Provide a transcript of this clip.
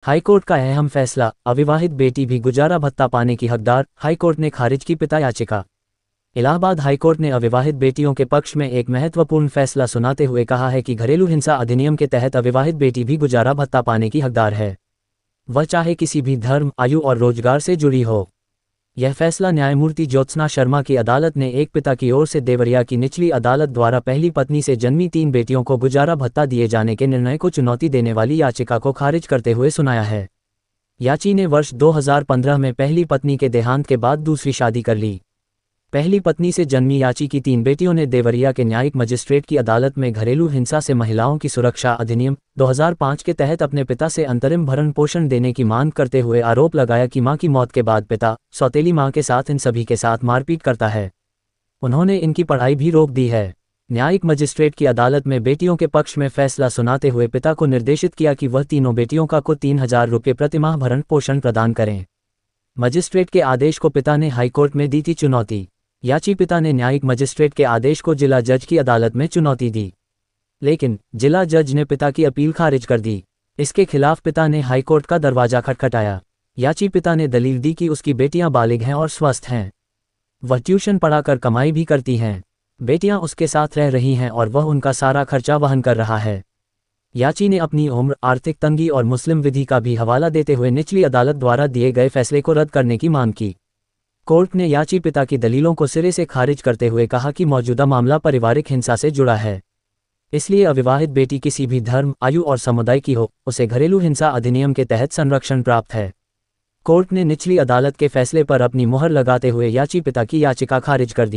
High court का अहम फैसला, अविवाहित बेटी भी गुजारा भत्ता पाने की हकदार, हाईकोर्ट ने खारिज की पिता याचिका। इलाहाबाद हाईकोर्ट ने अविवाहित बेटियों के पक्ष में एक महत्वपूर्ण फैसला सुनाते हुए कहा है कि घरेलू हिंसा अधिनियम के तहत अविवाहित बेटी भी गुजारा भत्ता पाने की हकदार है, वह चाहे किसी भी धर्म, आयु और रोजगार से जुड़ी हो। यह फैसला न्यायमूर्ति ज्योत्सना शर्मा की अदालत ने एक पिता की ओर से देवरिया की निचली अदालत द्वारा पहली पत्नी से जन्मी 3 बेटियों को गुजारा भत्ता दिए जाने के निर्णय को चुनौती देने वाली याचिका को खारिज करते हुए सुनाया है। याची ने वर्ष 2015 में पहली पत्नी के देहांत के बाद दूसरी शादी कर ली। पहली पत्नी से जन्मी याची की 3 बेटियों ने देवरिया के न्यायिक मजिस्ट्रेट की अदालत में घरेलू हिंसा से महिलाओं की सुरक्षा अधिनियम 2005 के तहत अपने पिता से अंतरिम भरण पोषण देने की मांग करते हुए आरोप लगाया कि मां की मौत के बाद पिता सौतेली मां के साथ इन सभी के साथ मारपीट करता है। उन्होंने इनकी पढ़ाई भी रोक दी है। न्यायिक मजिस्ट्रेट की अदालत में बेटियों के पक्ष में फैसला सुनाते हुए पिता को निर्देशित किया कि वह तीनों बेटियों का कुल 3000 रुपये प्रतिमाह भरण पोषण प्रदान करें। मजिस्ट्रेट के आदेश को पिता ने हाईकोर्ट में दी थी चुनौती। याची पिता ने न्यायिक मजिस्ट्रेट के आदेश को जिला जज की अदालत में चुनौती दी, लेकिन जिला जज ने पिता की अपील खारिज कर दी। इसके खिलाफ पिता ने हाईकोर्ट का दरवाजा खटखटाया। याची पिता ने दलील दी कि उसकी बेटियां बालिग हैं और स्वस्थ हैं, वह ट्यूशन पढ़ाकर कमाई भी करती हैं, बेटियां उसके साथ रह रही हैं और वह उनका सारा खर्चा वहन कर रहा है। याची ने अपनी उम्र, आर्थिक तंगी और मुस्लिम विधि का भी हवाला देते हुए निचली अदालत द्वारा दिए गए फैसले को रद्द करने की मांग की। कोर्ट ने याची पिता की दलीलों को सिरे से खारिज करते हुए कहा कि मौजूदा मामला पारिवारिक हिंसा से जुड़ा है, इसलिए अविवाहित बेटी किसी भी धर्म, आयु और समुदाय की हो, उसे घरेलू हिंसा अधिनियम के तहत संरक्षण प्राप्त है। कोर्ट ने निचली अदालत के फैसले पर अपनी मुहर लगाते हुए याची पिता की याचिका खारिज कर दी।